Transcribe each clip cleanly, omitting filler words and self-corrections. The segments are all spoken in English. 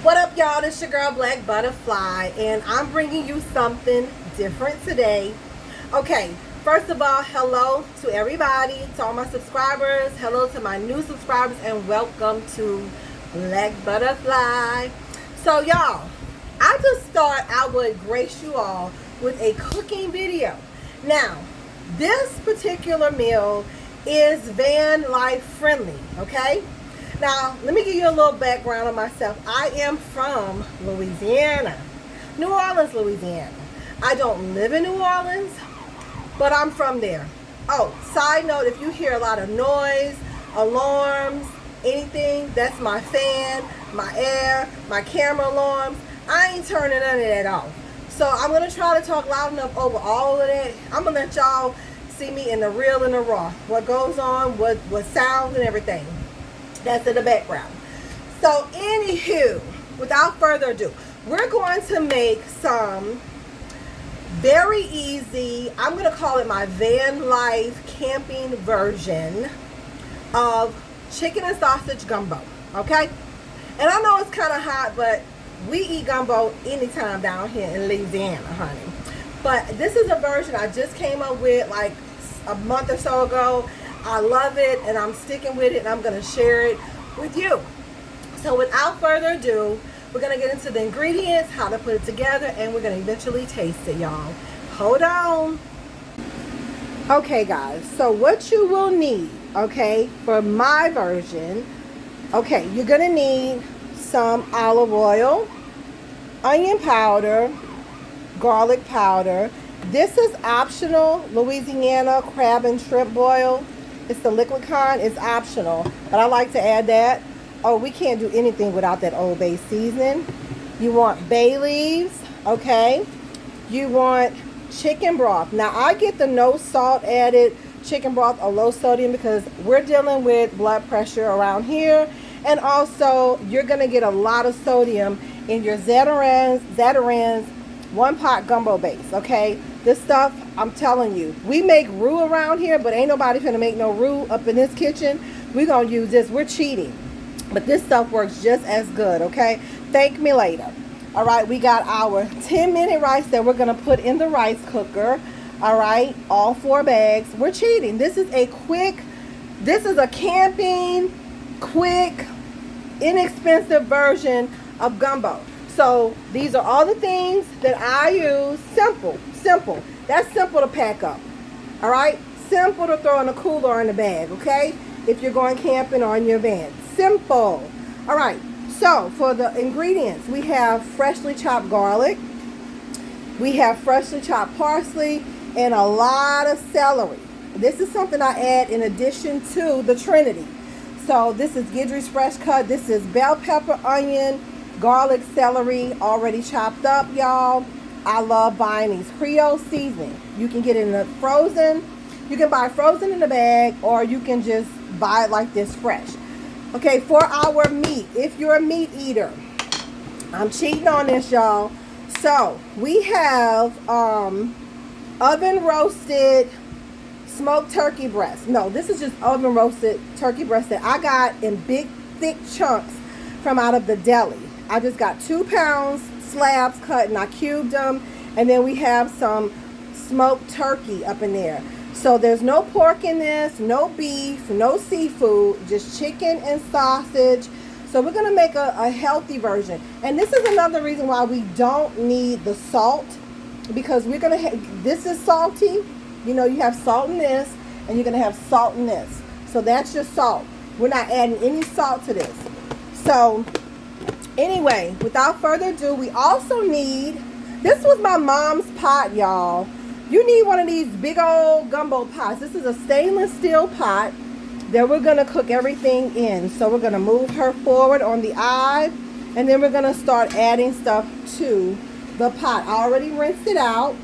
What up, y'all? It's your girl Black Butterfly, and I'm bringing you something different today. Okay, first of all, hello to everybody, to all my subscribers. Hello to my new subscribers, and welcome to Black Butterfly. So, y'all, I just thought I would grace you all with a cooking video. Now, this particular meal is Vanlife friendly, okay? Now, let me give you a little background on myself. I am from Louisiana, New Orleans, Louisiana. I don't live in New Orleans, but I'm from there. Oh, side note, if you hear a lot of noise, alarms, anything, that's my fan, my air, my camera alarms. I ain't turning none of that off. So I'm going to try to talk loud enough over all of that. I'm going to let y'all see me in the real and the raw. What goes on, what sounds and everything. That's in the background. So anywho, without further ado, we're going to make some very easy, I'm going to call it my van life camping version of chicken and sausage gumbo. Okay? And I know it's kind of hot, but we eat gumbo anytime down here in Louisiana, honey. But this is a version I just came up with like a month or so ago. I love it, and I'm sticking with it, and I'm going to share it with you. So without further ado, we're going to get into the ingredients, how to put it together, and we're going to eventually taste it, y'all. Hold on. Okay, guys, so what you will need, okay, for my version, okay, you're going to need some olive oil, onion powder, garlic powder. This is optional, Louisiana crab and shrimp boil. It's the liquid kind. It's optional, but I like to add that. Oh, we can't do anything without that Old Bay seasoning. You want bay leaves, okay? You want chicken broth. Now, I get the no salt added chicken broth or low sodium because we're dealing with blood pressure around here. And also, you're going to get a lot of sodium in your Zatarain's one pot gumbo base, okay? This stuff, I'm telling you, we make roux around here, but ain't nobody finna make no roux up in this kitchen. We're gonna use this. We're cheating. But this stuff works just as good, okay? Thank me later. All right, we got our 10-minute rice that we're gonna put in the rice cooker. All right, all 4 bags. We're cheating. This is a camping, quick, inexpensive version of gumbo. So these are all the things that I use. Simple. That's simple to pack up. All right? Simple to throw in a cooler or in a bag, okay? If you're going camping or in your van. Simple. All right. So for the ingredients, we have freshly chopped garlic. We have freshly chopped parsley and a lot of celery. This is something I add in addition to the Trinity. So this is Guidry's fresh cut. This is bell pepper, onion, garlic, celery, already chopped up, y'all. I love buying these Creole seasoning. You can get it in the frozen. You can buy frozen in a bag, or you can just buy it like this fresh. Okay, for our meat, if you're a meat eater, I'm cheating on this, y'all. So we have oven roasted smoked turkey breast. No, this is just oven roasted turkey breast that I got in big, thick chunks from out of the deli. I just got 2 pounds slabs cut and I cubed them, and then we have some smoked turkey up in there. So there's no pork in this, no beef, no seafood, just chicken and sausage. So we're gonna make a healthy version, and this is another reason why we don't need the salt, because we're gonna this is salty. You know, you have salt in this, and you're gonna have salt in this. So that's your salt. We're not adding any salt to this. So anyway, without further ado, we also need, this was my mom's pot, y'all. You need one of these big old gumbo pots. This is a stainless steel pot that we're going to cook everything in. So we're going to move her forward on the eye, and then we're going to start adding stuff to the pot. I already rinsed it out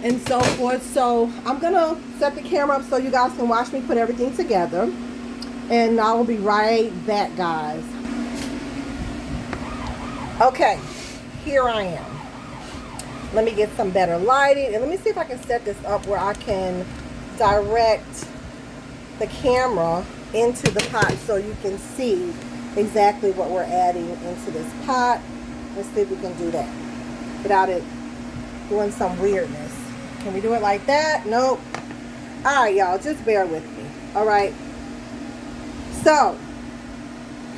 and so forth. So I'm going to set the camera up so you guys can watch me put everything together. And I will be right back, guys. Okay, here I am. Let me get some better lighting, and let me see if I can set this up where I can direct the camera into the pot so you can see exactly what we're adding into this pot. Let's see if we can do that without it doing some weirdness. Can we do it like that? Nope. All right, y'all, just bear with me. All right. So,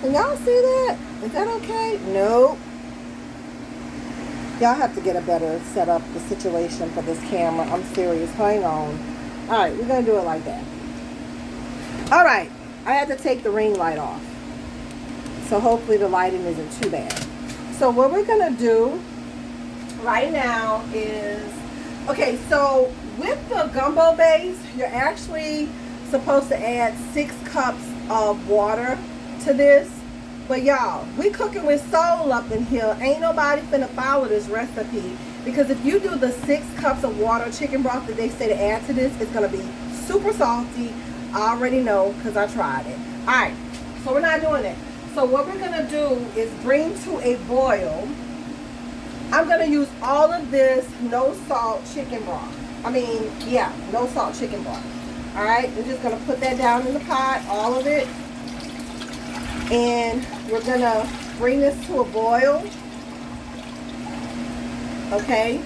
can y'all see that? Is that okay? Nope. Y'all have to get a better setup, the situation for this camera. I'm serious. Hang on. All right, we're going to do it like that. All right. I had to take the ring light off. So hopefully the lighting isn't too bad. So what we're going to do right now is, okay, so with the gumbo base, you're actually supposed to add 6 cups of water to this. But y'all, we cooking with soul up in here. Ain't nobody finna follow this recipe, because if you do the 6 cups of water chicken broth that they say to add to this, it's gonna be super salty. I already know because I tried it. All right, so we're not doing it. So what we're gonna do is bring to a boil. I'm gonna use all of this no salt chicken broth. I mean, yeah, no salt chicken broth. All right, we're just gonna put that down in the pot, all of it. And we're gonna bring this to a boil. Okay.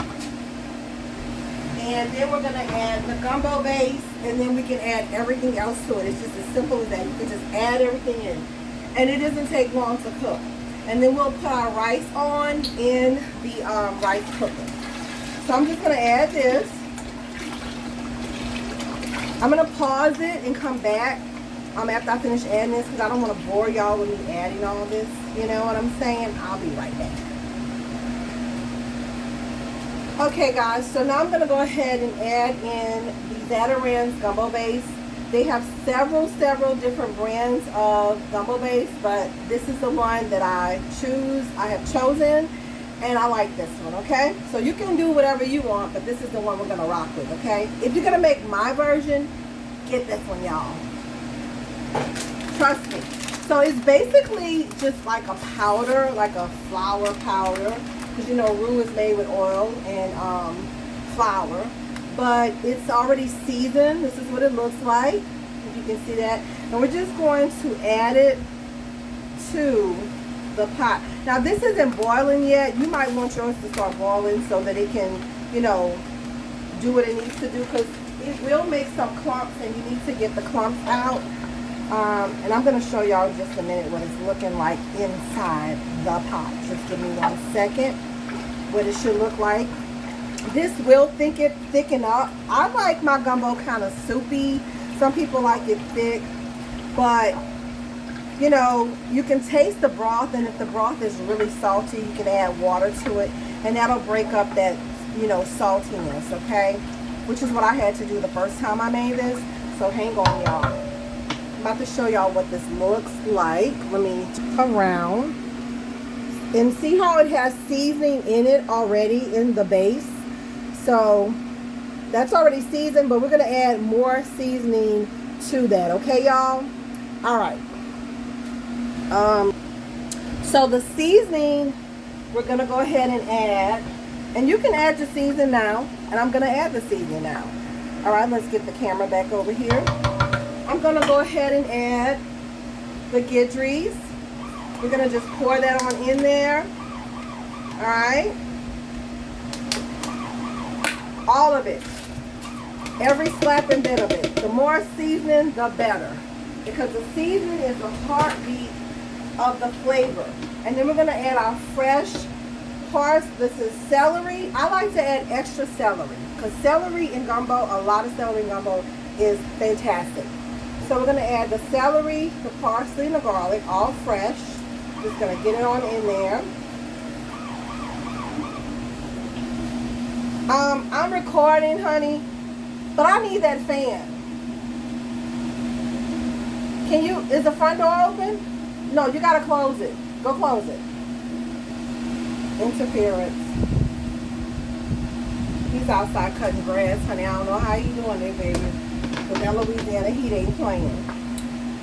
And then we're gonna add the gumbo base, and then we can add everything else to it. It's just as simple as that. You can just add everything in. And it doesn't take long to cook. And then we'll put our rice on in the rice cooker. So I'm just gonna add this. I'm gonna pause it and come back after I finish adding this, because I don't want to bore y'all with me adding all this. You know what I'm saying? I'll be right back. Okay, guys, so now I'm going to go ahead and add in the Zatarain's gumbo base. They have several different brands of gumbo base, but this is the one that I have chosen, and I like this one, okay? So you can do whatever you want, but this is the one we're going to rock with, okay? If you're going to make my version, get this one, y'all. Trust me. So it's basically just like a powder, like a flour powder, because you know roux is made with oil and flour, but it's already seasoned. This is what it looks like, if you can see that. And we're just going to add it to the pot. Now this isn't boiling yet. You might want yours to start boiling so that it can, you know, do what it needs to do, because it will make some clumps and you need to get the clumps out. And I'm going to show y'all in just a minute what it's looking like inside the pot. Just give me 1 second. What it should look like. This will thicken up. I like my gumbo kind of soupy. Some people like it thick. But, you know, you can taste the broth. And if the broth is really salty, you can add water to it. And that'll break up that, you know, saltiness, okay? Which is what I had to do the first time I made this. So hang on, y'all. I'm about to show y'all what this looks like. Let me turn around and see how it has seasoning in it already in the base. So that's already seasoned, but we're going to add more seasoning to that, okay, y'all? All right. So the seasoning we're going to go ahead and add, and you can add your seasoning now, and I'm going to add the seasoning now. All right, let's get the camera back over here. I'm going to go ahead and add the Gidries. We're going to just pour that on in there. All right. All of it. Every slapping bit of it. The more seasoning, the better. Because the seasoning is the heartbeat of the flavor. And then we're going to add our fresh parsley. This is celery. I like to add extra celery. Because celery in gumbo, a lot of celery in gumbo is fantastic. So we're going to add the celery, the parsley, and the garlic, all fresh. Just going to get it on in there. I'm recording, honey, but I need that fan. Can you, is the front door open? No, you got to close it. Go close it. Interference. He's outside cutting grass, honey. I don't know how you doing there, baby. But that Louisiana heat ain't playing.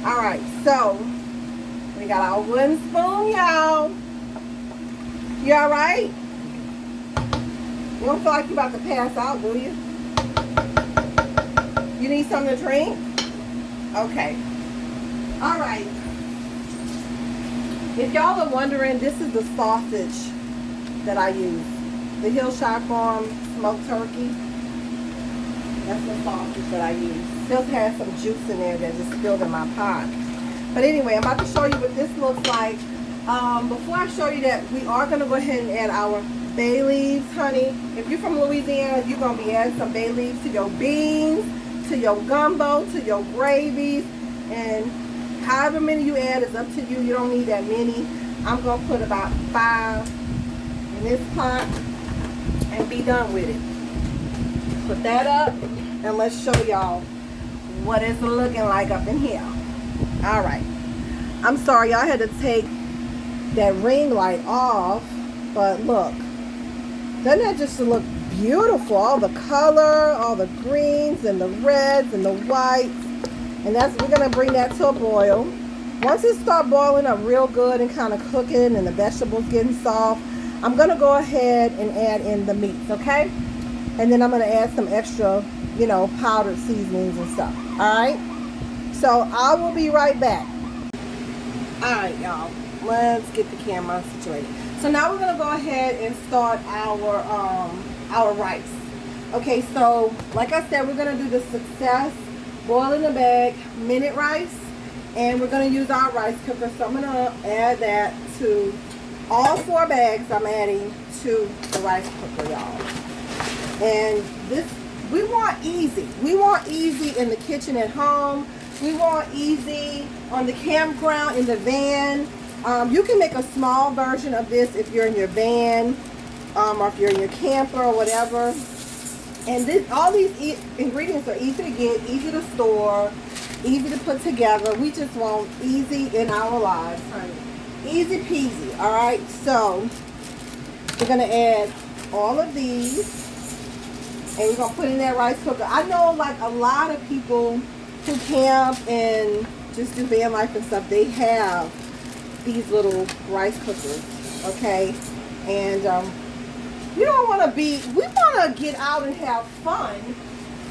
Alright, so we got our wooden spoon, y'all. You alright? You don't feel like you're about to pass out, do you? You need something to drink? Okay. Alright. If y'all are wondering, this is the sausage that I use. The Hillshire Farm smoked turkey. That's the sausage that I use. Still has some juice in there that just spilled in my pot. But anyway, I'm about to show you what this looks like. Before I show you that, we are going to go ahead and add our bay leaves, honey. If you're from Louisiana, you're going to be adding some bay leaves to your beans, to your gumbo, to your gravies, and however many you add is up to you. You don't need that many. I'm going to put about 5 in this pot and be done with it. Put that up and let's show y'all what it's looking like up in here. All right. I'm sorry y'all had to take that ring light off, but look, doesn't that just look beautiful? All the color, all the greens and the reds and the whites, and we're gonna bring that to a boil. Once it starts boiling up real good and kind of cooking and the vegetables getting soft, I'm gonna go ahead and add in the meats, okay? And then I'm gonna add some extra, you know, powdered seasonings and stuff. All right, so I will be right back. All right, y'all, let's get the camera situated. So now we're gonna go ahead and start our rice. Okay, so like I said, we're gonna do the Success boil in the bag minute rice, and we're gonna use our rice cooker. So I'm gonna add that to all 4 bags. I'm adding to the rice cooker, y'all. And this, we want easy. We want easy in the kitchen at home. We want easy on the campground, in the van. You can make a small version of this if you're in your van, or if you're in your camper or whatever. And all these ingredients are easy to get, easy to store, easy to put together. We just want easy in our lives, honey. Easy peasy, all right? So we're gonna add all of these, and we're gonna put in that rice cooker. I know, like, a lot of people who camp and just do van life and stuff, they have these little rice cookers, okay? And we don't want to we want to get out and have fun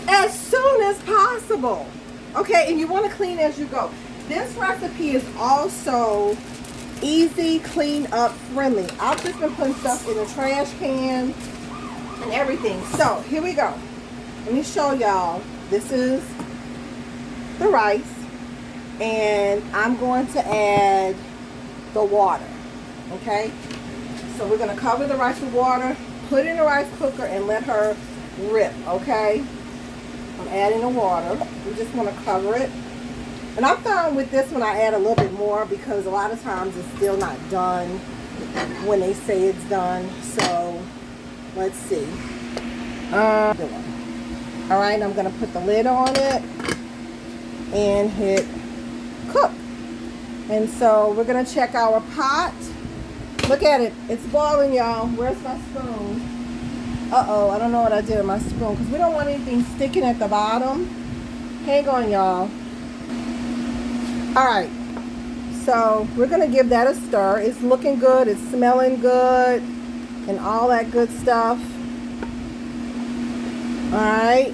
as soon as possible, okay? And you want to clean as you go. This recipe is also easy, clean up friendly. I've just been putting stuff in the trash can and everything. So here we go. Let me show y'all. This is the rice, and I'm going to add the water, okay? So we're going to cover the rice with water, put it in the rice cooker, and let her rip, okay? I'm adding the water. We just want to cover it. And I found with this one I add a little bit more because a lot of times it's still not done when they say it's done. So let's see. All right, I'm going to put the lid on it and hit cook. And so we're going to check our pot. Look at it. It's boiling, y'all. Where's my spoon? Uh-oh, I don't know what I did with my spoon because we don't want anything sticking at the bottom. Hang on, y'all. All right. So we're going to give that a stir. It's looking good. It's smelling good and all that good stuff. All right.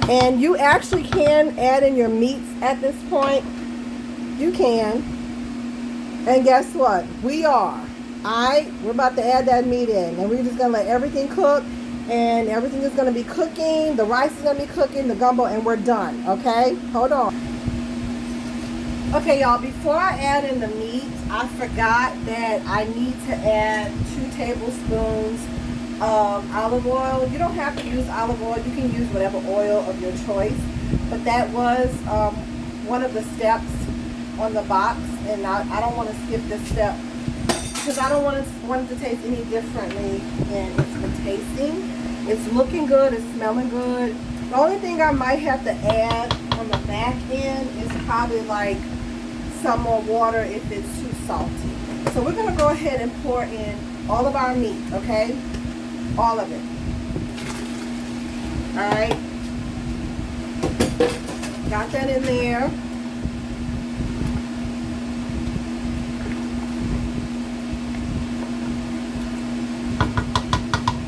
And you actually can add in your meats at this point. You can. And guess what? We're about to add that meat in. And we're just going to let everything cook. And everything is going to be cooking. The rice is going to be cooking. The gumbo. And we're done. Okay? Hold on. Okay, y'all. Before I add in the meat, I forgot that I need to add 2 tablespoons of olive oil. You don't have to use olive oil. You can use whatever oil of your choice. But that was one of the steps on the box, and I don't want to skip this step because I don't want it to taste any differently than it's been tasting. It's looking good. It's smelling good. The only thing I might have to add on the back end is probably like some more water if it's too salty. So we're going to go ahead and pour in all of our meat, okay? All of it. All right. Got that in there.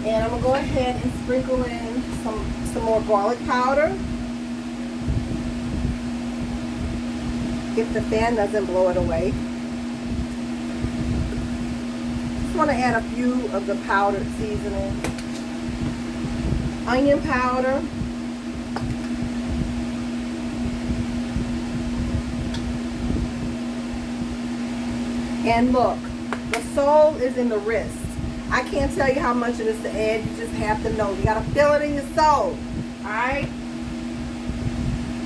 And I'm going to go ahead and sprinkle in some more garlic powder. If the fan doesn't blow it away. want to add a few of the powdered seasonings. Onion powder. And look, the soul is in the wrist. I can't tell you how much it is to add. You just have to know. You got to feel it in your soul. Alright?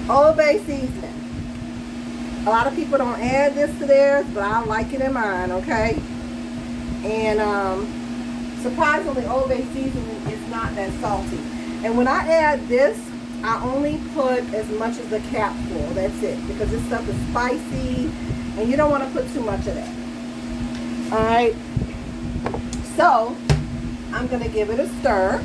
Old Bay seasoning. A lot of people don't add this to theirs, but I like it in mine, okay? And surprisingly, Old Bay seasoning is not that salty. And when I add this, I only put as much as a capful. That's it. Because this stuff is spicy, and you don't want to put too much of that. Alright? So, I'm going to give it a stir.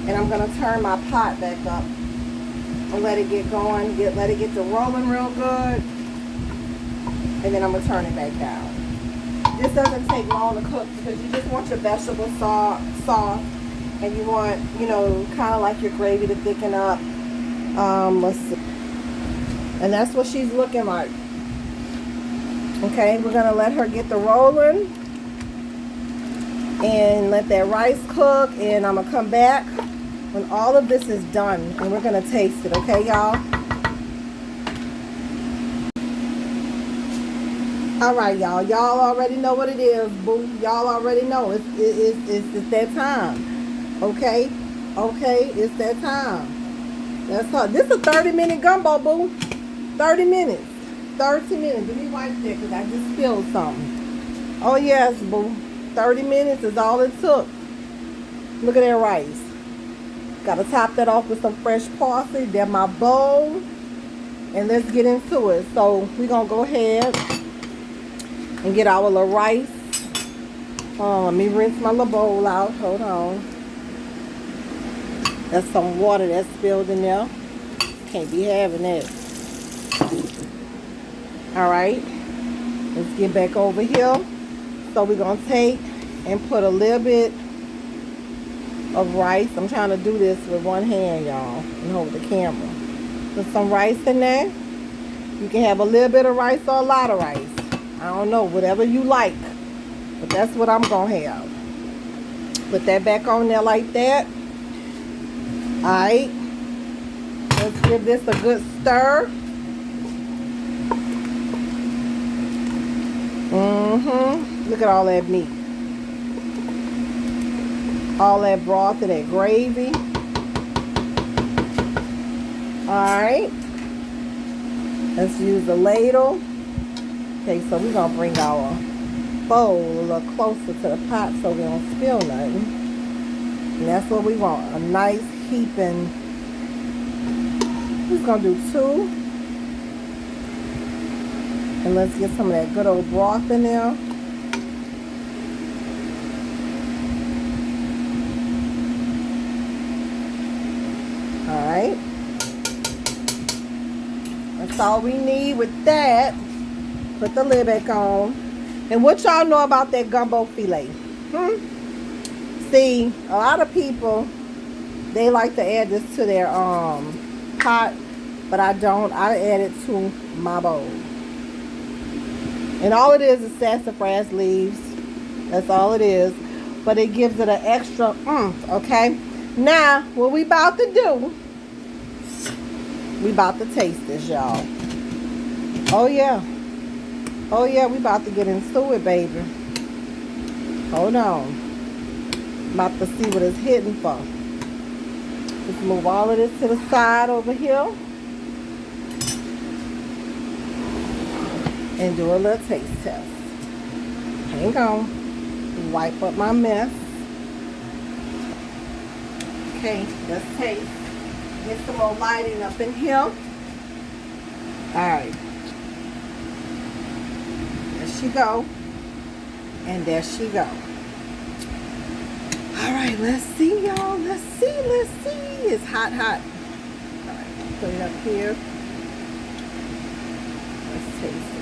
And I'm going to turn my pot back up and let it get going. Let it get to rolling real good. And then I'm going to turn it back down. This doesn't take long to cook because you just want your vegetable soft. And you want, you know, kind of like your gravy to thicken up. Let's see. And that's what she's looking like. Okay, we're going to let her get the rolling. And let that rice cook. And I'm going to come back when all of this is done, and we're gonna taste it, okay, y'all? All right, y'all. Y'all already know what it is, boo. Y'all already know it's that time, okay? Okay, it's that time. That's all. This is a 30-minute gumbo, boo. 30 minutes. 30 minutes. Let me wipe that because I just spilled something. Oh yes, boo. 30 minutes is all it took. Look at that rice. Gotta top that off with some fresh parsley. Then my bowl. And let's get into it. So we're gonna go ahead and get our little rice. Let me rinse my little bowl out. Hold on. That's some water that's spilled in there. Can't be having that. Alright. Let's get back over here. So we're gonna take and put a little bit of rice. I'm trying to do this with one hand, y'all, and hold the camera. Put some rice in there. You can have a little bit of rice or a lot of rice. I don't know, whatever you like. But that's what I'm going to have. Put that back on there like that. Alright. Let's give this a good stir. Look at all that meat. All that broth and that gravy. Alright. Let's use the ladle. Okay, so we're going to bring our bowl a little closer to the pot so we don't spill nothing. And that's what we want. A nice heaping. We're just going to do 2. And let's get some of that good old broth in there. Alright. That's all we need with that. Put the lid back on. And what y'all know about that gumbo filet? See, a lot of people, they like to add this to their pot, but I don't. I add it to my bowl. And all it is sassafras leaves. That's all it is. But it gives it an extra okay? Now, what we about to do, we about to taste this, y'all. Oh, yeah. Oh, yeah, we about to get into it, baby. Hold on. About to see what it's hitting for. Let's move all of this to the side over here. And do a little taste test. Hang on. Wipe up my mess. Okay, let's taste. Get some more lighting up in here. Alright. There she go. And there she go. Alright, let's see, y'all. Let's see. It's hot. Alright, put it up here. Let's taste it.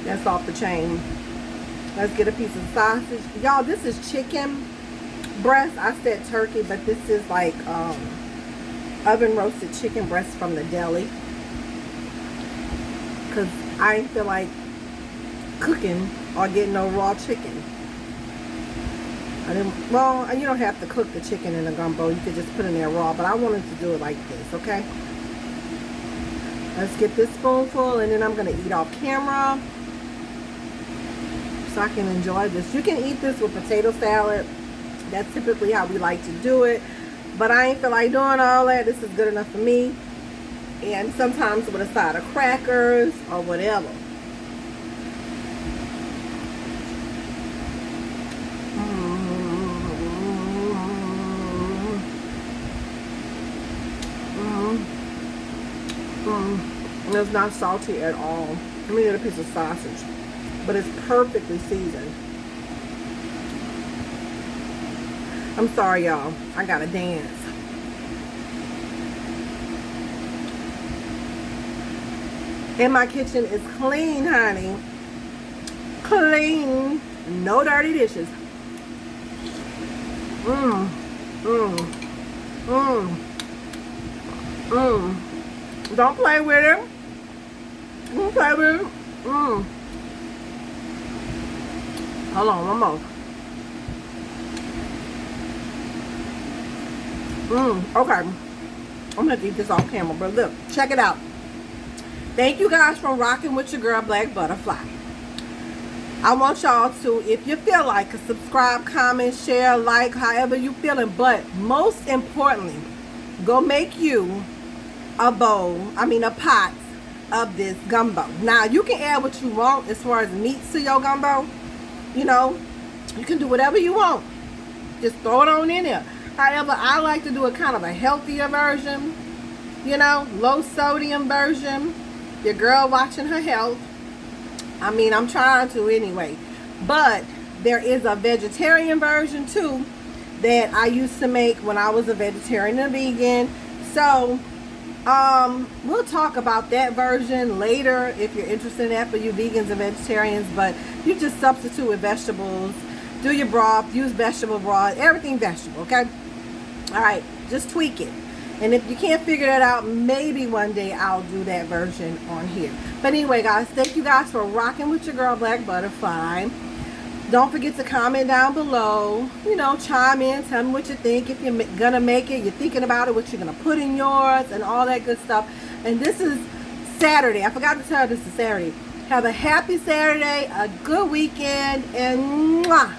That's off the chain. Let's get a piece of sausage. Y'all, this is chicken breast. I said turkey, but this is like oven roasted chicken breast from the deli, because I ain't feel like cooking or getting no raw chicken. Well, you don't have to cook the chicken in a gumbo. You could just put it in there raw, but I wanted to do it like this, okay? Let's get this spoonful, and then I'm going to eat off camera so I can enjoy this. You can eat this with potato salad. That's typically how we like to do it, but I ain't feel like doing all that. This is good enough for me, and sometimes with a side of crackers or whatever. And it's not salty at all. Let me get a piece of sausage, but it's perfectly seasoned. I'm sorry, y'all. I gotta dance. And my kitchen is clean, honey. Clean. No dirty dishes. Don't play with it. Don't play with it. Hold on, one more. Okay. I'm gonna eat this off camera, but look, check it out. Thank you guys for rocking with your girl Black Butterfly. I want y'all to, if you feel like, subscribe, comment, share, like, however you feeling. But most importantly, go make you a pot of this gumbo. Now, you can add what you want as far as meats to your gumbo. You know, you can do whatever you want. Just throw it on in there. However, I like to do a kind of a healthier version. You know, low sodium version. Your girl watching her health. I mean, I'm trying to anyway. But there is a vegetarian version too that I used to make when I was a vegetarian and vegan. So we'll talk about that version later if you're interested in that for you vegans and vegetarians. But you just substitute with vegetables, do your broth, use vegetable broth, everything vegetable, okay? All right, just tweak it. And if you can't figure that out, maybe one day I'll do that version on here. But anyway, guys, thank you guys for rocking with your girl Black Butterfly. Don't forget to comment down below. You know, chime in, tell me what you think. If you're gonna make it, you're thinking about it, what you're gonna put in yours, and all that good stuff. And this is Saturday. I forgot to tell you this is Saturday. Have a happy Saturday, a good weekend, and mwah!